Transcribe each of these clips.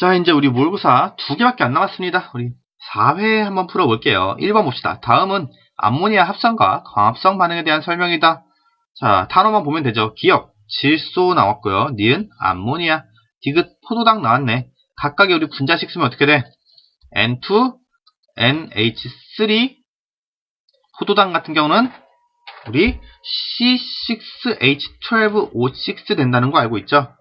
자, 이제 우리 모의고사 2개밖에 안 남았습니다. 우리 4회 한번 풀어볼게요. 1번 봅시다. 다음은 암모니아 합성과 광합성 반응에 대한 설명이다. 자, 단어만 보면 되죠. 기억, 질소 나왔고요. 니은, 암모니아, 디귿, 포도당 나왔네. 각각의 우리 분자식 쓰면 어떻게 돼? N2, NH3, 포도당 같은 경우는 우리 C6H12O6 된다는 거 알고 있죠?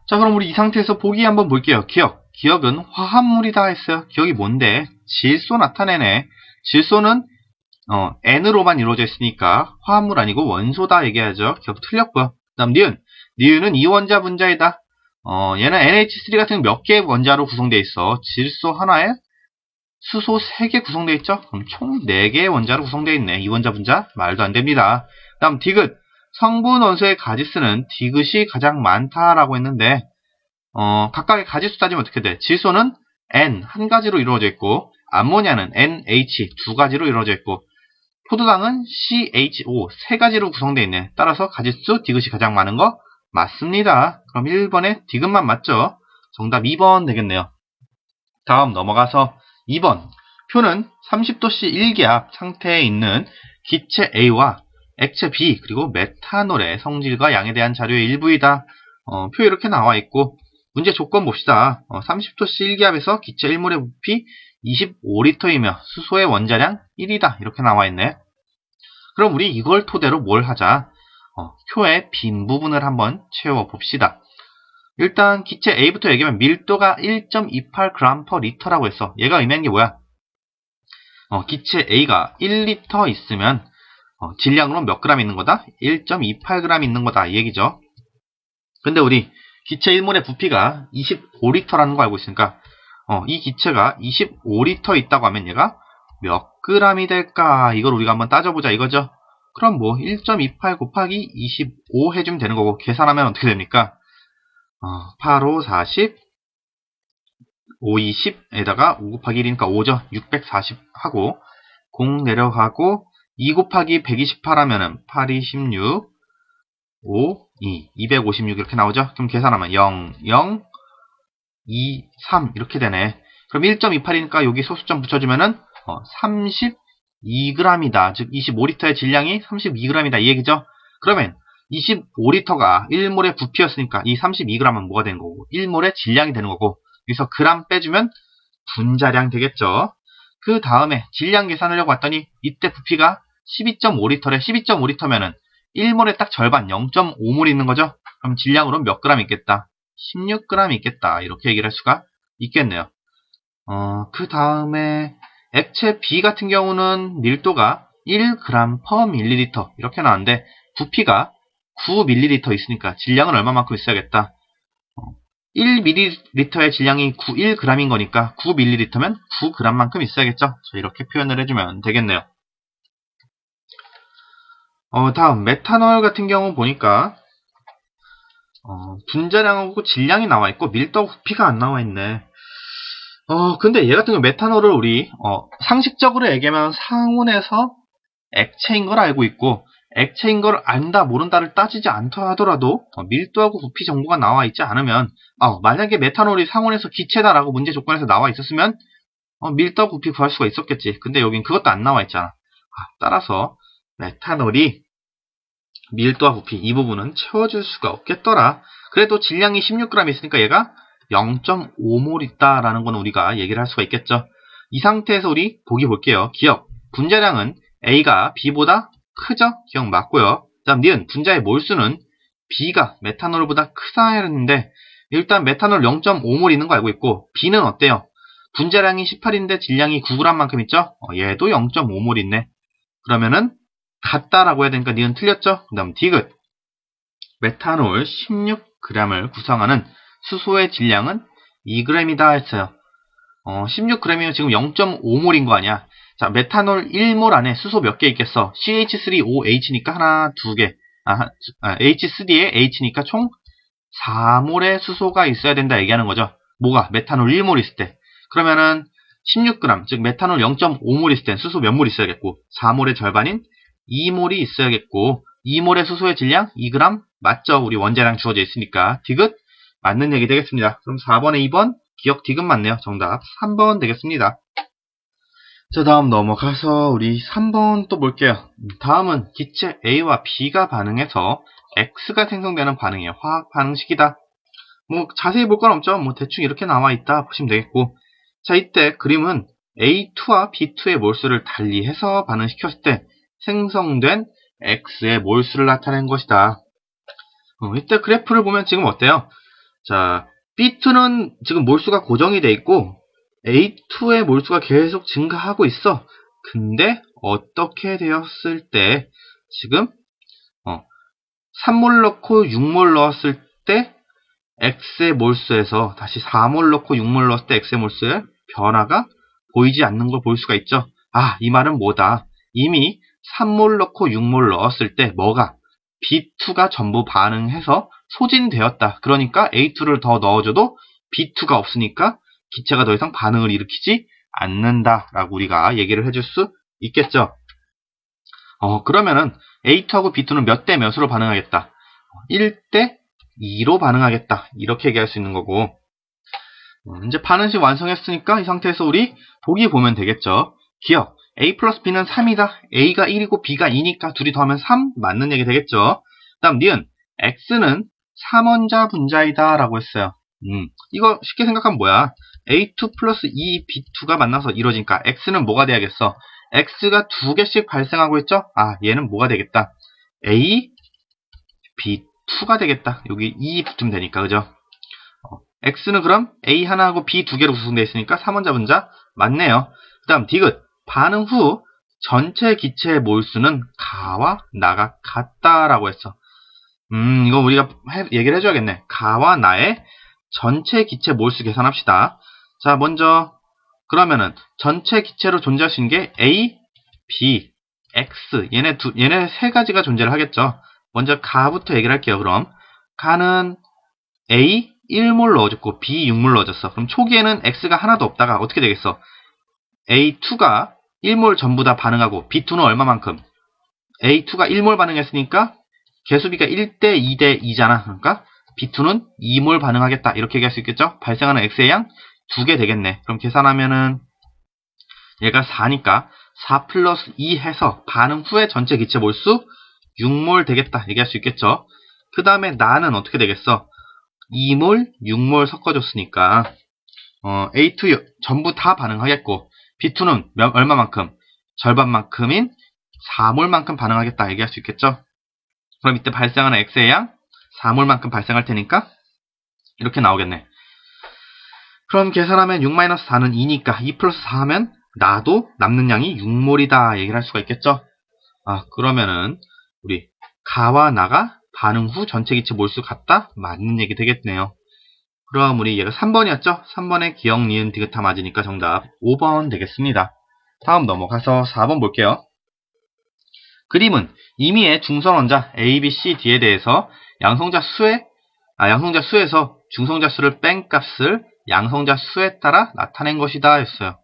자, 그럼 우리 이 상태에서 보기 한번 볼게요. 기억은 화합물이다 했어요. 기억이 뭔데? 질소 나타내네. 질소는 N으로만 이루어져 있으니까 화합물 아니고 원소다 얘기하죠. 기억 틀렸고요. 그 다음 니은은 이원자 분자이다. 얘는 NH3 같은 몇 개의 원자로 구성되어 있어. 질소 하나에 수소 3개 구성되어 있죠. 그럼 총 4개의 원자로 구성되어 있네. 이원자 분자 말도 안 됩니다. 그 다음 디귿, 성분 원소의 가지수는 디귿이 가장 많다라고 했는데 각각의 가지수 따지면 어떻게 돼? 질소는 N 한 가지로 이루어져 있고 암모니아는 NH 2가지로 이루어져 있고 포도당은 CHO 3가지로 구성되어 있네. 따라서 가지수 디귿이 가장 많은 거 맞습니다. 그럼 1번에 디귿만 맞죠? 정답 2번 되겠네요. 다음 넘어가서 2번. 표는 30도씨 1기압 상태에 있는 기체 A와 액체 B 그리고 메탄올의 성질과 양에 대한 자료의 일부이다. 표 이렇게 나와 있고 문제 조건 봅시다. 30도씨 1기압에서 기체 1몰의 부피 25리터이며 수소의 원자량 1이다. 이렇게 나와 있네. 그럼 우리 이걸 토대로 뭘 하자? 표의 빈 부분을 한번 채워봅시다. 일단 기체 A부터 얘기하면 밀도가 1.28g/L라고 했어. 얘가 의미하는 게 뭐야? 기체 A가 1리터 있으면 질량으로 몇 g 있는 거다? 1.28g 있는 거다. 이 얘기죠. 근데 우리 기체 1몰의 부피가 25리터라는 거 알고 있으니까 이 기체가 25리터 있다고 하면 얘가 몇 g이 될까? 이걸 우리가 한번 따져보자 이거죠. 그럼 뭐 1.28 곱하기 25 해주면 되는 거고 계산하면 어떻게 됩니까? 8, 5, 40, 5, 20에다가 5 곱하기 1이니까 5죠. 640 하고 0 내려가고 2 곱하기 128 하면은 8, 2, 16, 5, 2, 256 이렇게 나오죠. 그럼 계산하면 0, 0, 2, 3 이렇게 되네. 그럼 1.28이니까 여기 소수점 붙여주면은 32g이다. 즉 25리터의 질량이 32g이다. 이 얘기죠. 그러면 25리터가 1몰의 부피였으니까 이 32g은 뭐가 되는 거고 1몰의 질량이 되는 거고 여기서 그램 빼주면 분자량 되겠죠. 그 다음에 질량 계산하려고 했더니 이때 부피가 12.5리터래. 12.5리터면은 1몰의 딱 절반 0.5몰 있는 거죠. 그럼 질량으로 몇 g 있겠다? 16g 있겠다. 이렇게 얘기를 할 수가 있겠네요. 그 다음에 액체 B 같은 경우는 밀도가 1g/ml 이렇게 나왔는데 부피가 9ml 있으니까 질량은 얼마만큼 있어야겠다? 1ml의 질량이 1g인 거니까 9ml면 9g만큼 있어야겠죠? 이렇게 표현을 해주면 되겠네요. 다음 메탄올 같은 경우 보니까 분자량하고 질량이 나와 있고 밀도 부피가 안 나와 있네. 근데 얘 같은 경우 메탄올을 우리 상식적으로 얘기하면 상온에서 액체인 걸 알고 있고 액체인 걸 안다 모른다를 따지지 않다 하더라도 밀도하고 부피 정보가 나와 있지 않으면 만약에 메탄올이 상온에서 기체다라고 문제 조건에서 나와 있었으면 밀도하고 부피 구할 수가 있었겠지. 근데 여긴 그것도 안 나와 있잖아. 따라서 메탄올이 밀도와 부피 이 부분은 채워줄 수가 없겠더라. 그래도 질량이 16g 있으니까 얘가 0.5몰 있다라는 건 우리가 얘기를 할 수가 있겠죠. 이 상태에서 우리 보기 볼게요. 기억, 분자량은 A가 B보다 크죠? 기억 맞고요. 그 다음 니은, 분자의 몰수는 B가 메탄올보다 크다 했는데 일단 메탄올 0.5몰 있는 거 알고 있고 B는 어때요? 분자량이 18인데 질량이 9g만큼 있죠? 얘도 0.5몰 있네. 그러면은 같다라고 해야 되니까 니은 틀렸죠? 그 다음 디귿, 메탄올 16g을 구성하는 수소의 질량은 2g이다 했어요. 16g이면 지금 0.5몰인 거 아니야? 자, 메탄올 1몰 안에 수소 몇 개 있겠어? CH3OH니까 하나, 두 개. H3에 H니까 총 4몰의 수소가 있어야 된다 얘기하는 거죠. 뭐가? 메탄올 1몰 있을 때. 그러면은 16g, 즉 메탄올 0.5몰 있을 땐 수소 몇 몰 있어야겠고 4몰의 절반인 2몰이 있어야겠고 2몰의 수소의 질량 2g 맞죠? 우리 원자량 주어져 있으니까 디귿 맞는 얘기 되겠습니다. 그럼 4번에 2번 기억 디귿 맞네요. 정답 3번 되겠습니다. 자, 다음 넘어가서 우리 3번 또 볼게요. 다음은 기체 A와 B가 반응해서 X가 생성되는 반응이에요. 화학 반응식이다. 뭐 자세히 볼 건 없죠. 뭐 대충 이렇게 나와 있다 보시면 되겠고, 자, 이때 그림은 A2와 B2의 몰수를 달리해서 반응시켰을 때 생성된 X의 몰수를 나타낸 것이다. 이때 그래프를 보면 지금 어때요? 자, B2는 지금 몰수가 고정이 돼 있고 A2의 몰수가 계속 증가하고 있어. 근데 어떻게 되었을 때 지금 3몰 넣고 6몰 넣었을 때 X의 몰수에서 다시 4몰 넣고 6몰 넣었을 때 X의 몰수의 변화가 보이지 않는 걸 볼 수가 있죠. 아, 이 말은 뭐다? 이미 3몰 넣고 6몰 넣었을 때 뭐가? B2가 전부 반응해서 소진되었다. 그러니까 A2를 더 넣어줘도 B2가 없으니까 기체가 더 이상 반응을 일으키지 않는다라고 우리가 얘기를 해줄 수 있겠죠. 그러면은 A2하고 B2는 몇 대 몇으로 반응하겠다? 1대 2로 반응하겠다. 이렇게 얘기할 수 있는 거고, 이제 반응식 완성했으니까 이 상태에서 우리 보기 보면 되겠죠. 기억, A 플러스 B는 3이다. A가 1이고 B가 2니까 둘이 더하면 3 맞는 얘기 되겠죠. 다음 니은, X는 3원자 분자이다 라고 했어요. 이거 쉽게 생각하면 뭐야? A2 플러스 2B2가 만나서 이루어지니까 X는 뭐가 돼야겠어? X가 두 개씩 발생하고 있죠? 아, 얘는 뭐가 되겠다? A, B2가 되겠다. 여기 2 붙으면 되니까, 그죠? X는 그럼 A 하나하고 B 두 개로 구성되어 있으니까 3원자 분자 맞네요. 그 다음 디귿, 반응 후 전체 기체의 몰수는 가와 나가 같다라고 했어. 이거 우리가 얘기를 해줘야겠네. 가와 나의 전체 기체 몰수 계산합시다. 자, 먼저 그러면은 전체 기체로 존재할 수 있는 게 A, B, X 얘네 세 가지가 존재를 하겠죠. 먼저 가부터 얘기를 할게요. 그럼 가는 A 1몰 넣어줬고 B 6몰 넣어줬어. 그럼 초기에는 X가 하나도 없다가 어떻게 되겠어? A2가 1몰 전부 다 반응하고 B2는 얼마만큼? A2가 1몰 반응했으니까 개수비가 1대 2대 2잖아. 그러니까 B2는 2몰 반응하겠다. 이렇게 얘기할 수 있겠죠? 발생하는 X의 양 2개 되겠네. 그럼 계산하면은 얘가 4니까 4 플러스 2 해서 반응 후에 전체 기체 몰수 6몰 되겠다. 얘기할 수 있겠죠? 그 다음에 나는 어떻게 되겠어? 2몰, 6몰 섞어줬으니까 A2 전부 다 반응하겠고 B2는 얼마만큼? 절반만큼인 4몰만큼 반응하겠다. 얘기할 수 있겠죠? 그럼 이때 발생하는 X의 양 4몰만큼 발생할 테니까 이렇게 나오겠네. 그럼 계산하면 6-4는 2니까 2 플러스 4 하면 나도 남는 양이 6몰이다 얘기를 할 수가 있겠죠. 그러면은 우리 가와 나가 반응 후 전체 기체 몰수 같다? 맞는 얘기 되겠네요. 그럼 우리 얘가 3번이었죠? 3번에 기억, 니은, 디귿 다 맞으니까 정답 5번 되겠습니다. 다음 넘어가서 4번 볼게요. 그림은 임의의 중성 원자 A, B, C, D에 대해서 양성자 수에서 중성자 수를 뺀 값을 양성자 수에 따라 나타낸 것이다 했어요.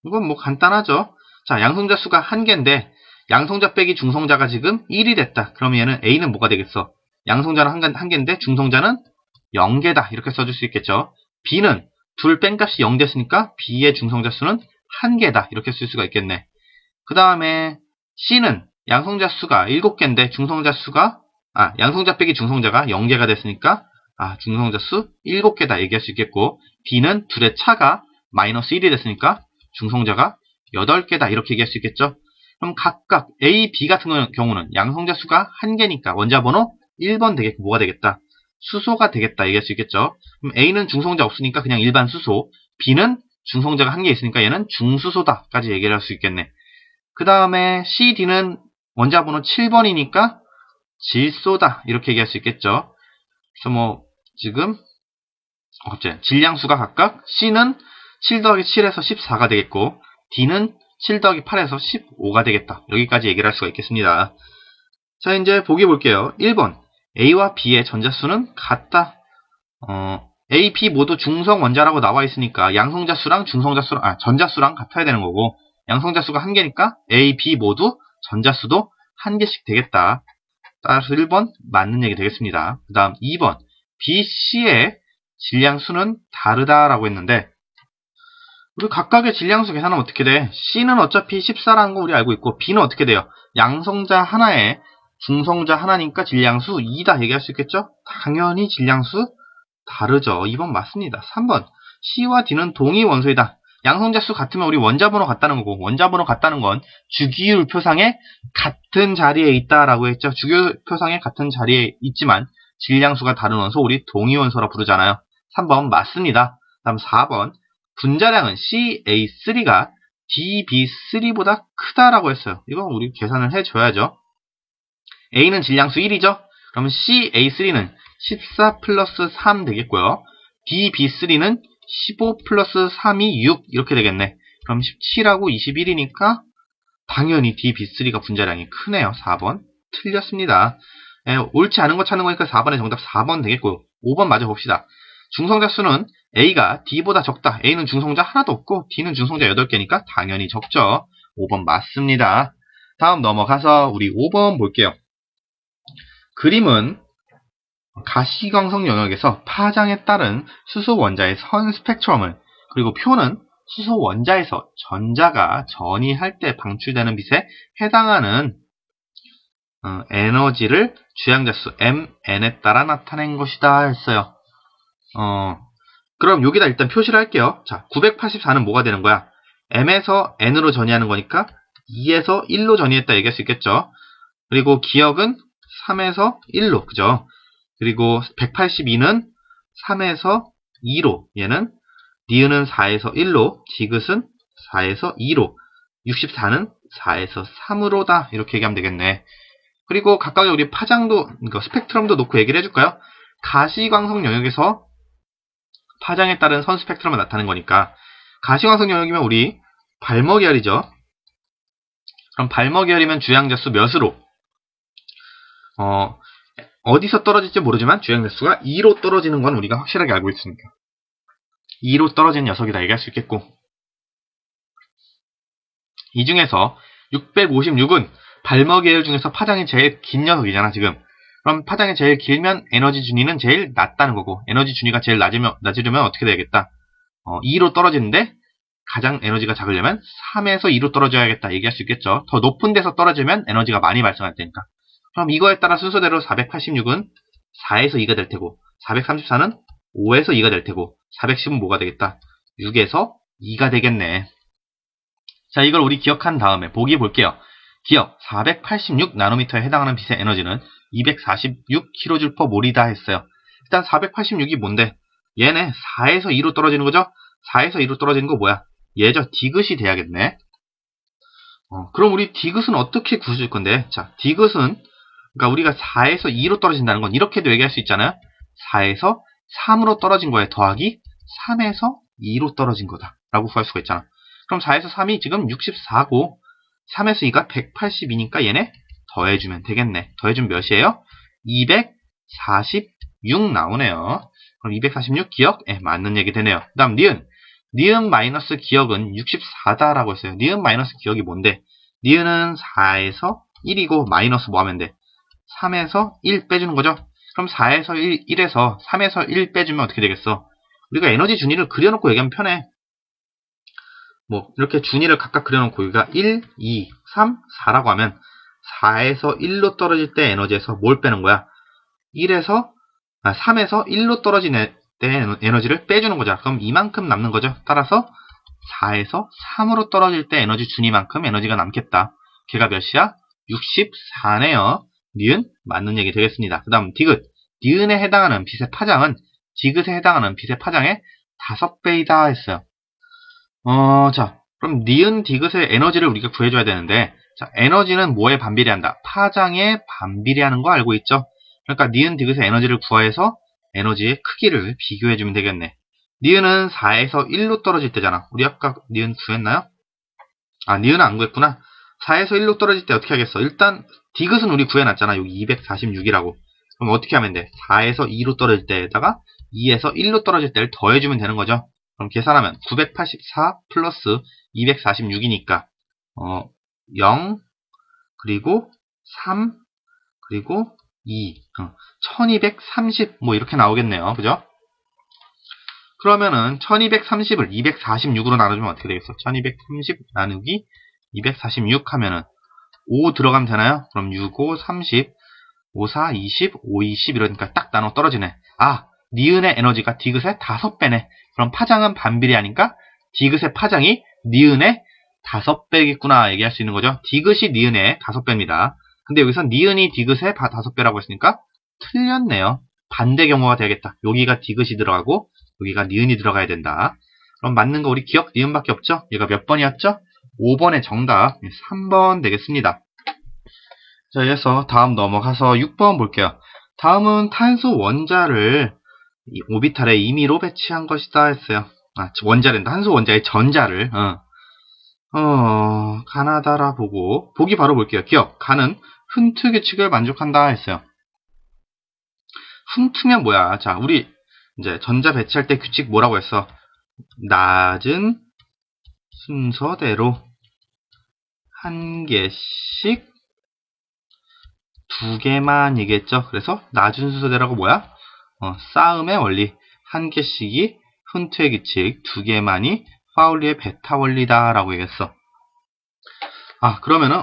이건 뭐 간단하죠. 자, 양성자 수가 1개인데 양성자 빼기 중성자가 지금 1이 됐다. 그럼 얘는 A는 뭐가 되겠어? 양성자는 1개인데 중성자는 0개다. 이렇게 써줄 수 있겠죠. B는 둘 뺀 값이 0 됐으니까 B의 중성자 수는 1개다. 이렇게 쓸 수가 있겠네. 그 다음에 C는 양성자 수가 7개인데 양성자 빼기 중성자가 0개가 됐으니까 중성자 수 7개다 얘기할 수 있겠고, D는 둘의 차가 마이너스 1이 됐으니까 중성자가 8개다 이렇게 얘기할 수 있겠죠. 그럼 각각 A, B 같은 경우는 양성자 수가 1개니까 원자 번호 1번 되겠고 뭐가 되겠다? 수소가 되겠다 얘기할 수 있겠죠. 그럼 A는 중성자 없으니까 그냥 일반 수소, B는 중성자가 1개 있으니까 얘는 중수소다까지 얘기를 할 수 있겠네. 그 다음에 C, D는 원자 번호 7번이니까 질소다 이렇게 얘기할 수 있겠죠. 그래서 뭐 지금 질량수가 각각 C는 7 더하기 7에서 14가 되겠고 D는 7 더하기 8에서 15가 되겠다. 여기까지 얘기를 할 수가 있겠습니다. 자, 이제 보기 볼게요. 1번 A와 B의 전자수는 같다. A, B 모두 중성 원자라고 나와 있으니까 양성자 수랑 전자수랑 같아야 되는 거고, 양성자 수가 1개니까 A, B 모두 전자수도 1개씩 되겠다. 따라서 1번 맞는 얘기 되겠습니다. 그 다음 2번 B, C의 질량수는 다르다라고 했는데 우리 각각의 질량수 계산하면 어떻게 돼? C는 어차피 14라는 거 우리 알고 있고 B는 어떻게 돼요? 양성자 하나에 중성자 하나니까 질량수 2다 얘기할 수 있겠죠? 당연히 질량수 다르죠. 2번 맞습니다. 3번 C와 D는 동위 원소이다. 양성자 수 같으면 우리 원자번호 같다는 거고 원자번호 같다는 건 주기율표상에 같은 자리에 있다라고 했죠. 주기율표상에 같은 자리에 있지만 질량수가 다른 원소 우리 동위 원소라 부르잖아요. 3번 맞습니다. 다음 4번 분자량은 CA3가 DB3보다 크다라고 했어요. 이건 우리 계산을 해줘야죠. A는 질량수 1이죠. 그러면 CA3는 14 플러스 3 되겠고요. DB3는 15 플러스 3이 6 이렇게 되겠네. 그럼 17하고 21이니까 당연히 DB3가 분자량이 크네요. 4번 틀렸습니다. 옳지 않은 거 찾는 거니까 4번의 정답 4번 되겠고요. 5번 맞아 봅시다. 중성자 수는 A가 D보다 적다. A는 중성자 하나도 없고 D는 중성자 8개니까 당연히 적죠. 5번 맞습니다. 다음 넘어가서 우리 5번 볼게요. 그림은 가시광석 영역에서 파장에 따른 수소 원자의 선 스펙트럼을 그리고 표는 수소 원자에서 전자가 전이할 때 방출되는 빛에 해당하는 에너지를 주양자수 mn에 따라 나타낸 것이다 했어요. 그럼 여기다 일단 표시를 할게요. 자, 984는 뭐가 되는 거야? m에서 n으로 전이하는 거니까 2에서 1로 전이했다 얘기할 수 있겠죠. 그리고 기억은 3에서 1로, 그죠? 그리고 182는 3에서 2로, 얘는 니은은 4에서 1로, 디귿은 4에서 2로, 64는 4에서 3으로다 이렇게 얘기하면 되겠네. 그리고 각각의 우리 파장도, 그러니까 스펙트럼도 놓고 얘기를 해줄까요? 가시광석 영역에서 파장에 따른 선 스펙트럼을 나타낸 거니까 가시광석 영역이면 우리 발머계열이죠. 그럼 발머계열이면 주양자수 몇으로? 어디서 떨어질지 모르지만 주양자수가 2로 떨어지는 건 우리가 확실하게 알고 있으니까 2로 떨어진 녀석이다 얘기할 수 있겠고 이 중에서 656은 발머계열 중에서 파장이 제일 긴 녀석이잖아 지금. 그럼 파장이 제일 길면 에너지 준위는 제일 낮다는 거고 에너지 준위가 제일 낮으려면 어떻게 되겠다? 2로 떨어지는데 가장 에너지가 작으려면 3에서 2로 떨어져야겠다 얘기할 수 있겠죠. 더 높은 데서 떨어지면 에너지가 많이 발생할 테니까. 그럼 이거에 따라 순서대로 486은 4에서 2가 될 테고 434는 5에서 2가 될 테고 410은 뭐가 되겠다? 6에서 2가 되겠네. 자, 이걸 우리 기억한 다음에 보기 볼게요. 기억 486나노미터에 해당하는 빛의 에너지는 246kJ/몰이다 했어요. 일단 486이 뭔데? 얘네 4에서 2로 떨어지는 거죠? 4에서 2로 떨어지는 거 뭐야? 얘죠. 디귿이 돼야겠네. 그럼 우리 디귿은 어떻게 구해줄 건데? 자, 디귿은 그러니까 우리가 4에서 2로 떨어진다는 건 이렇게도 얘기할 수 있잖아요. 4에서 3으로 떨어진 거에 더하기 3에서 2로 떨어진 거다 라고 구할 수가 있잖아. 그럼 4에서 3이 지금 64고 3에서 2가 182니까 얘네 더해주면 되겠네. 더해주면 몇이에요? 246 나오네요. 그럼 246 기억? 맞는 얘기 되네요. 그 다음 니은. 니은 마이너스 기억은 64다라고 했어요. 니은 마이너스 기억이 뭔데? 니은은 4에서 1이고 마이너스 뭐 하면 돼? 3에서 1 빼주는 거죠? 그럼 4에서 1에서 3에서 1 빼주면 어떻게 되겠어? 우리가 에너지 준위를 그려놓고 얘기하면 편해. 뭐 이렇게 준위를 각각 그려놓고 여기가 1, 2, 3, 4라고 하면 4에서 1로 떨어질 때 에너지에서 뭘 빼는 거야? 3에서 1로 떨어진 때 에너지를 빼주는 거죠. 그럼 이만큼 남는 거죠. 따라서 4에서 3으로 떨어질 때 에너지 준위만큼 에너지가 남겠다. 걔가 몇이야? 64네요. 니은 맞는 얘기 되겠습니다. 그 다음 디귿. 니은에 해당하는 빛의 파장은 디귿에 해당하는 빛의 파장의 5배이다 했어요. 자, 그럼 니은 디귿의 에너지를 우리가 구해줘야 되는데, 자, 에너지는 뭐에 반비례한다? 파장에 반비례하는 거 알고 있죠? 그러니까 니은 디귿의 에너지를 구해서 에너지의 크기를 비교해주면 되겠네. 니은은 4에서 1로 떨어질 때잖아. 우리 아까 니은 구했나요? 니은은 안 구했구나. 4에서 1로 떨어질 때 어떻게 하겠어? 일단 디귿은 우리 구해놨잖아. 여기 246이라고. 그럼 어떻게 하면 돼? 4에서 2로 떨어질 때에다가 2에서 1로 떨어질 때를 더해주면 되는 거죠. 그럼 계산하면 984 플러스 246이니까 0 그리고 3 그리고 2 1230 뭐 이렇게 나오겠네요. 그죠? 그러면은 1230을 246으로 나눠주면 어떻게 되겠어? 1230 나누기 246 하면은 5 들어가면 되나요? 그럼 6, 5, 30, 5, 4, 20, 5, 20 이러니까 딱 나눠 떨어지네. 아, 니은의 에너지가 디귿의 5배네. 그럼 파장은 반비례하니까 디귿의 파장이 니은의 5배겠구나 얘기할 수 있는 거죠. 디귿이 니은의 5배입니다. 근데 여기서 니은이 디귿의 5배라고 했으니까 틀렸네요. 반대 경우가 되겠다. 여기가 디귿이 들어가고 여기가 니은이 들어가야 된다. 그럼 맞는 거 우리 기억 니은밖에 없죠? 얘가 몇 번이었죠? 5번의 정답 3번 되겠습니다. 자, 그래서 다음 넘어가서 6번 볼게요. 다음은 탄소 원자를 오비탈에 임의로 배치한 것이다 했어요. 아, 원자랜다. 탄소 원자의 전자를 가나다라 보고 보기 바로 볼게요. 기억. 가는 훈트 규칙을 만족한다 했어요. 훈트면 뭐야? 자, 우리 이제 전자 배치할 때 규칙 뭐라고 했어? 낮은 순서대로 한 개씩 두 개만이겠죠. 그래서 낮은 순서대로가 뭐야? 싸움의 원리 한 개씩이 훈트의 규칙, 두 개만이 파울리의 베타 원리다 라고 얘기했어. 아, 그러면은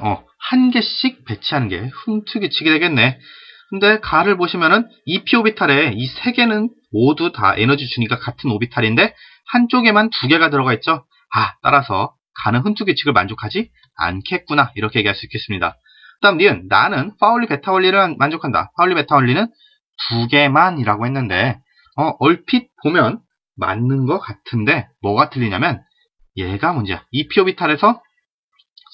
한 개씩 배치하는 게 훈트 규칙이 되겠네. 근데 가를 보시면은 2p 오비탈에 이 세 개는 모두 다 에너지 주니까 같은 오비탈인데 한쪽에만 두 개가 들어가 있죠. 아, 따라서 가는 훈트 규칙을 만족하지 않겠구나 이렇게 얘기할 수 있겠습니다. 그 다음 니은 나는 파울리 베타 원리를 만족한다. 파울리 베타 원리는 두 개만이라고 했는데 얼핏 보면 맞는 것 같은데 뭐가 틀리냐면 얘가 문제야. 2p 오비탈에서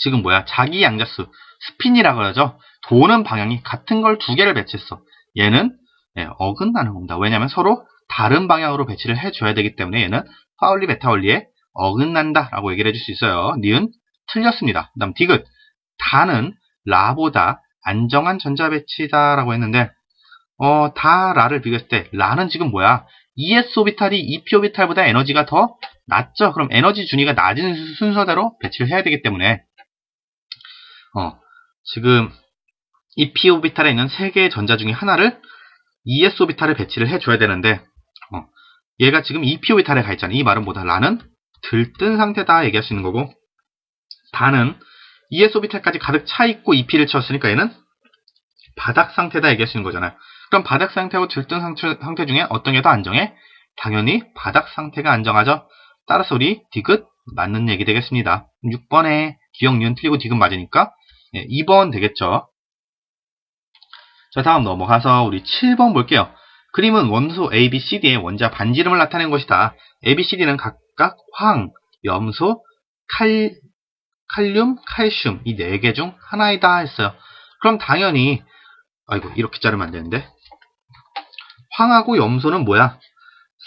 지금 뭐야? 자기 양자수 스핀이라고 그러죠. 도는 방향이 같은 걸 두 개를 배치했어. 얘는 어긋나는 겁니다. 왜냐하면 서로 다른 방향으로 배치를 해줘야 되기 때문에 얘는 파울리 베타 원리에 어긋난다 라고 얘기를 해줄 수 있어요. 니은 틀렸습니다. 그 다음 디귿 다는 라보다 안정한 전자 배치다 라고 했는데 다 라를 비교했을 때 라는 지금 뭐야? ES 오비탈이 EP 오비탈보다 에너지가 더 낮죠? 그럼 에너지 준위가 낮은 순서대로 배치를 해야 되기 때문에 지금 EP 오비탈에 있는 3개의 전자 중에 하나를 ES 오비탈에 배치를 해줘야 되는데 얘가 지금 EP 오비탈에 가 있잖아요. 이 말은 뭐다? 라는 들뜬 상태다 얘기할 수 있는 거고 다는 ES 오비탈까지 가득 차 있고 EP를 채웠으니까 얘는 바닥 상태다 얘기할 수 있는 거잖아요. 그럼 바닥 상태하고 들뜬 상태 중에 어떤 게 더 안정해? 당연히 바닥 상태가 안정하죠. 따라서 우리 디귿 맞는 얘기 되겠습니다. 6번에 기억, 니은 틀리고 디귿 맞으니까 2번 되겠죠. 자, 다음 넘어가서 우리 7번 볼게요. 그림은 원소 A, B, C, D의 원자 반지름을 나타낸 것이다. A, B, C, D는 각각 황, 염소, 칼륨, 칼슘 이 4개 중 하나이다 했어요. 그럼 당연히 아이고 이렇게 자르면 안 되는데 황하고 염소는 뭐야?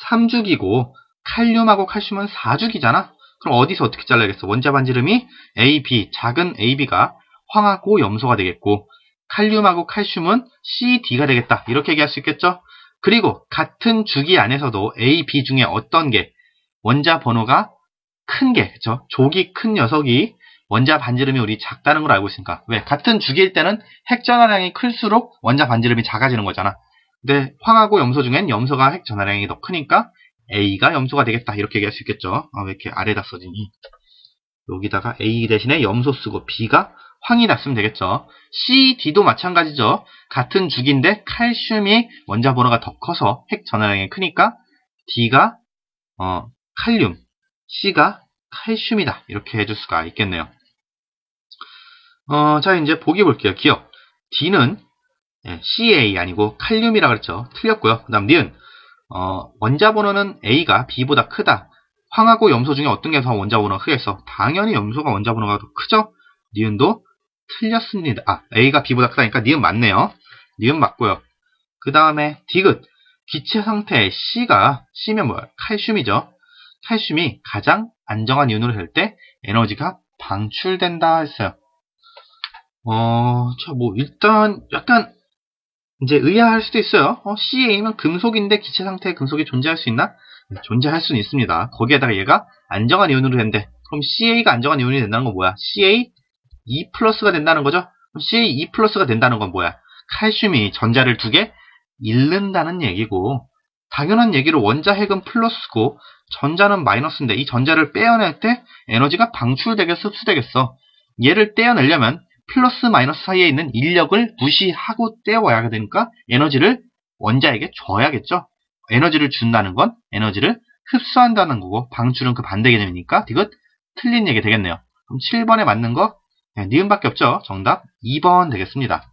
3죽이고 칼륨하고 칼슘은 4죽이잖아. 그럼 어디서 어떻게 잘라야겠어? 원자 반지름이 A, B, 작은 A, B가 황하고 염소가 되겠고 칼륨하고 칼슘은 C, D가 되겠다. 이렇게 얘기할 수 있겠죠? 그리고 같은 주기 안에서도 A, B 중에 어떤 게 원자 번호가 큰 게, 그쵸? 족이 큰 녀석이 원자 반지름이 우리 작다는 걸 알고 있으니까. 왜? 같은 주기일 때는 핵 전하량이 클수록 원자 반지름이 작아지는 거잖아. 근데 황하고 염소 중엔 염소가 핵 전하량이 더 크니까 A가 염소가 되겠다. 이렇게 얘기할 수 있겠죠? 왜 이렇게 아래다 써지니? 여기다가 A 대신에 염소 쓰고 B가 황이다 쓰면 되겠죠. C, D도 마찬가지죠. 같은 주기인데 칼슘이 원자 번호가 더 커서 핵 전하량이 크니까 D가 칼륨, C가 칼슘이다. 이렇게 해줄 수가 있겠네요. 자, 이제 보기 볼게요. 기억. D는 CA 아니고 칼륨이라 그랬죠. 틀렸고요. 그 다음 니은. 원자 번호는 A가 B보다 크다. 황하고 염소 중에 어떤 게 더 원자 번호가 크겠어? 당연히 염소가 원자 번호가 더 크죠? 니은도 틀렸습니다. A가 B보다 크다니까 니은 맞네요. 니은 맞고요. 그 다음에 디귿. 기체 상태의 C면 뭐야? 칼슘이죠. 칼슘이 가장 안정한 이온으로 될 때 에너지가 방출된다 했어요. 일단 약간 이제 의아할 수도 있어요. CA면 금속인데 기체 상태에 금속이 존재할 수 있나? 네, 존재할 수는 있습니다. 거기에다가 얘가 안정한 이온으로 된대. 그럼 CA가 안정한 이온이 된다는 건 뭐야? CA 2 플러스가 된다는 거죠? 그럼 CA 2 플러스가 된다는 건 뭐야? 칼슘이 전자를 2개 잃는다는 얘기고 당연한 얘기로 원자핵은 플러스고 전자는 마이너스인데 이 전자를 빼어낼 때 에너지가 방출되겠어, 흡수되겠어? 얘를 떼어내려면 플러스 마이너스 사이에 있는 인력을 무시하고 떼어와야 되니까 에너지를 원자에게 줘야겠죠. 에너지를 준다는 건 에너지를 흡수한다는 거고 방출은 그 반대 개념이니까 이것 틀린 얘기 되겠네요. 그럼 7번에 맞는 거 니은밖에 없죠. 정답 2번 되겠습니다.